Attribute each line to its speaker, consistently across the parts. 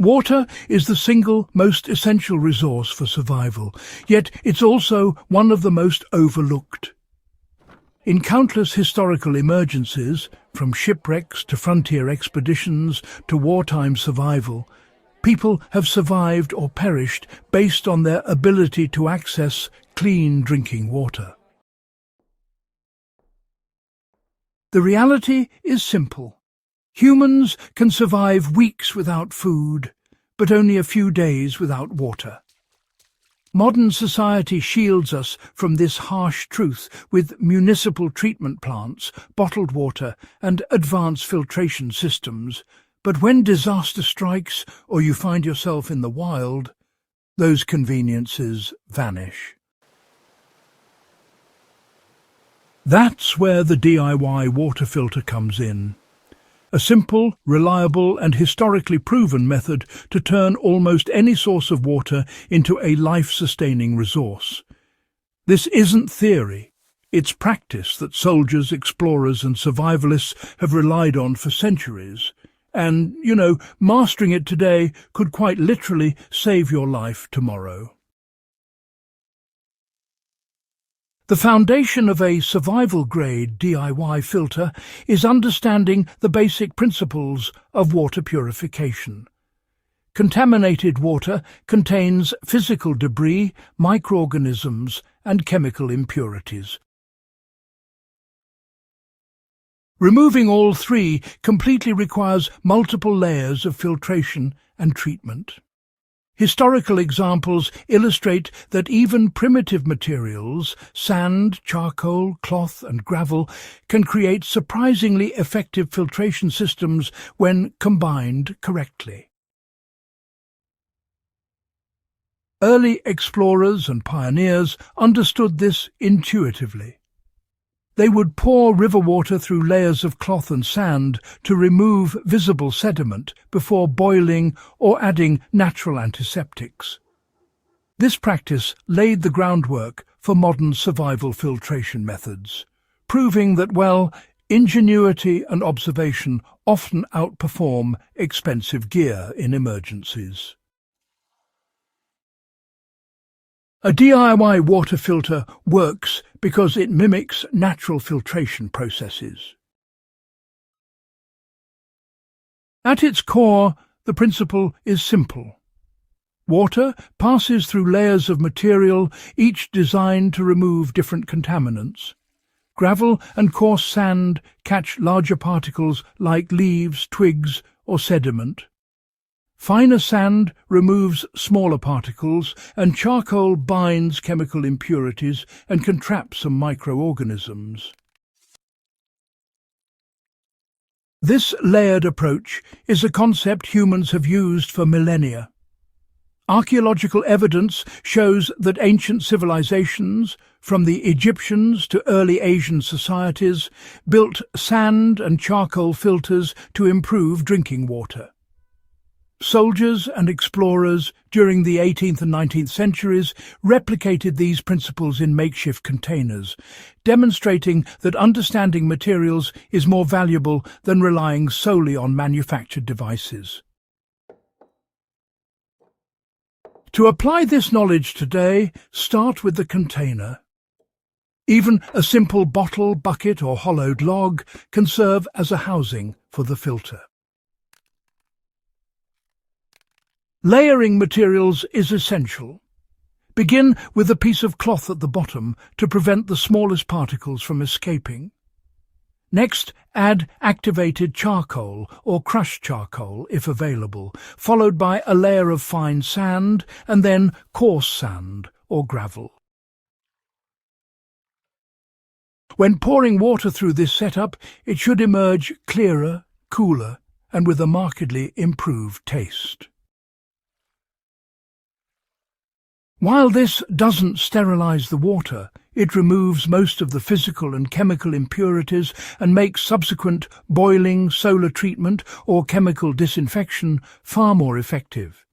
Speaker 1: Water is the single most essential resource for survival, yet it's also one of the most overlooked. In countless historical emergencies, from shipwrecks to frontier expeditions to wartime survival, people have survived or perished based on their ability to access clean drinking water. The reality is simple. Humans can survive weeks without food, but only a few days without water. Modern society shields us from this harsh truth with municipal treatment plants, bottled water, and advanced filtration systems. But when disaster strikes or you find yourself in the wild, those conveniences vanish. That's where the DIY water filter comes in. A simple, reliable and historically proven method to turn almost any source of water into a life-sustaining resource. This isn't theory, it's practice that soldiers, explorers and survivalists have relied on for centuries. And, mastering it today could quite literally save your life tomorrow. The foundation of a survival-grade DIY filter is understanding the basic principles of water purification. Contaminated water contains physical debris, microorganisms, and chemical impurities. Removing all three completely requires multiple layers of filtration and treatment. Historical examples illustrate that even primitive materials, sand, charcoal, cloth and gravel, can create surprisingly effective filtration systems when combined correctly. Early explorers and pioneers understood this intuitively. They would pour river water through layers of cloth and sand to remove visible sediment before boiling or adding natural antiseptics. This practice laid the groundwork for modern survival filtration methods, proving that, ingenuity and observation often outperform expensive gear in emergencies. A DIY water filter works because it mimics natural filtration processes. At its core, the principle is simple. Water passes through layers of material, each designed to remove different contaminants. Gravel and coarse sand catch larger particles like leaves, twigs, or sediment. Finer sand removes smaller particles, and charcoal binds chemical impurities and can trap some microorganisms. This layered approach is a concept humans have used for millennia. Archaeological evidence shows that ancient civilizations, from the Egyptians to early Asian societies, built sand and charcoal filters to improve drinking water. Soldiers and explorers during the 18th and 19th centuries replicated these principles in makeshift containers, demonstrating that understanding materials is more valuable than relying solely on manufactured devices. To apply this knowledge today, start with the container. Even a simple bottle, bucket or hollowed log can serve as a housing for the filter. Layering materials is essential. Begin with a piece of cloth at the bottom to prevent the smallest particles from escaping. Next, add activated charcoal or crushed charcoal if available, followed by a layer of fine sand and then coarse sand or gravel. When pouring water through this setup, it should emerge clearer, cooler, and with a markedly improved taste. While this doesn't sterilize the water, it removes most of the physical and chemical impurities and makes subsequent boiling, solar treatment, or chemical disinfection far more effective.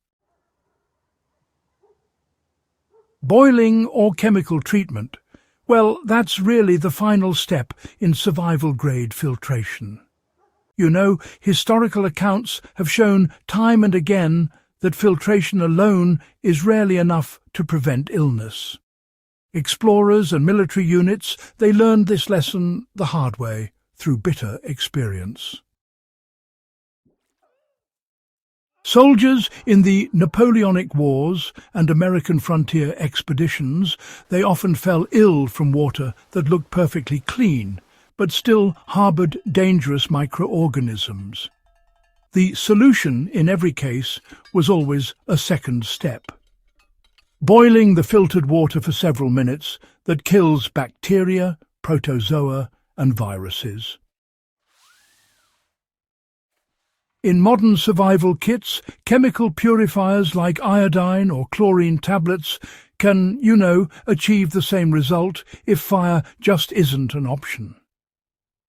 Speaker 1: Boiling or chemical treatment, that's really the final step in survival-grade filtration. Historical accounts have shown time and again that filtration alone is rarely enough to prevent illness. Explorers and military units, they learned this lesson the hard way through bitter experience. Soldiers in the Napoleonic Wars and American frontier expeditions, they often fell ill from water that looked perfectly clean, but still harbored dangerous microorganisms. The solution, in every case, was always a second step. Boiling the filtered water for several minutes that kills bacteria, protozoa, and viruses. In modern survival kits, chemical purifiers like iodine or chlorine tablets can, achieve the same result if fire just isn't an option.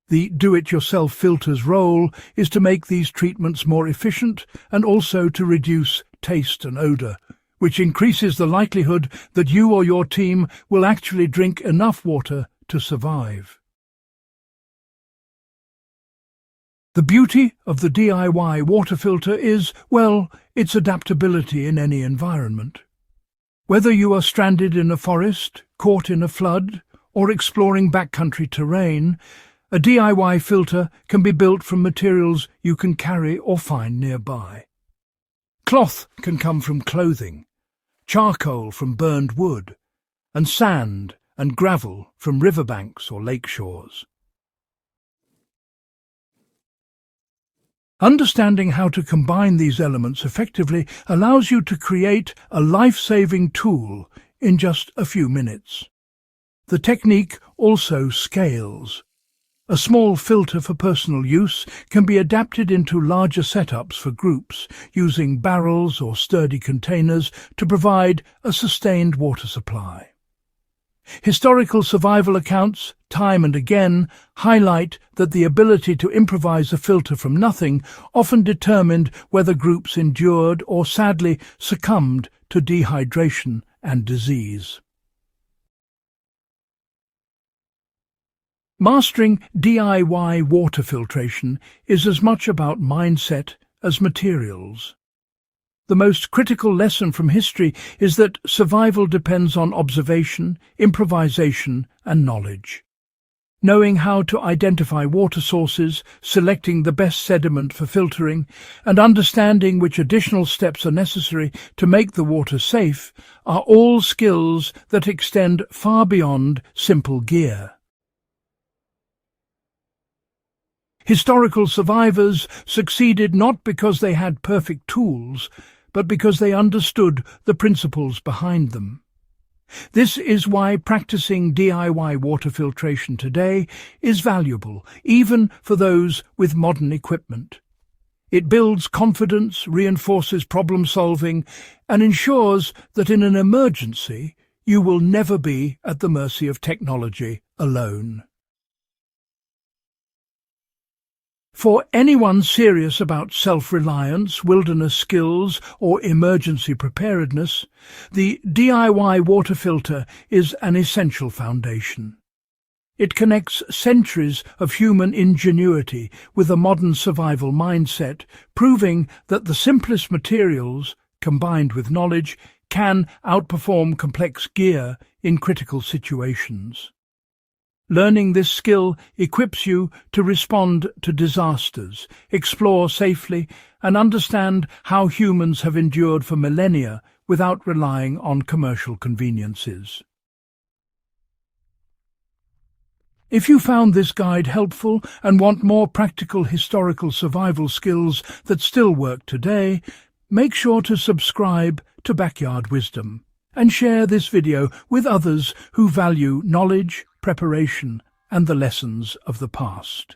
Speaker 1: The do-it-yourself filter's role is to make these treatments more efficient and also to reduce taste and odour, which increases the likelihood that you or your team will actually drink enough water to survive. The beauty of the DIY water filter is, its adaptability in any environment. Whether you are stranded in a forest, caught in a flood, or exploring backcountry terrain, a DIY filter can be built from materials you can carry or find nearby. Cloth can come from clothing, charcoal from burned wood, and sand and gravel from riverbanks or lake shores. Understanding how to combine these elements effectively allows you to create a life-saving tool in just a few minutes. The technique also scales. A small filter for personal use can be adapted into larger setups for groups, using barrels or sturdy containers to provide a sustained water supply. Historical survival accounts, time and again, highlight that the ability to improvise a filter from nothing often determined whether groups endured or sadly succumbed to dehydration and disease. Mastering DIY water filtration is as much about mindset as materials. The most critical lesson from history is that survival depends on observation, improvisation, and knowledge. Knowing how to identify water sources, selecting the best sediment for filtering, and understanding which additional steps are necessary to make the water safe are all skills that extend far beyond simple gear. Historical survivors succeeded not because they had perfect tools, but because they understood the principles behind them. This is why practicing DIY water filtration today is valuable, even for those with modern equipment. It builds confidence, reinforces problem-solving, and ensures that in an emergency you will never be at the mercy of technology alone. For anyone serious about self-reliance, wilderness skills, or emergency preparedness, the DIY water filter is an essential foundation. It connects centuries of human ingenuity with a modern survival mindset, proving that the simplest materials, combined with knowledge, can outperform complex gear in critical situations. Learning this skill equips you to respond to disasters, explore safely, and understand how humans have endured for millennia without relying on commercial conveniences. If you found this guide helpful and want more practical historical survival skills that still work today, make sure to subscribe to Backyard Wisdom and share this video with others who value knowledge, preparation, and the lessons of the past.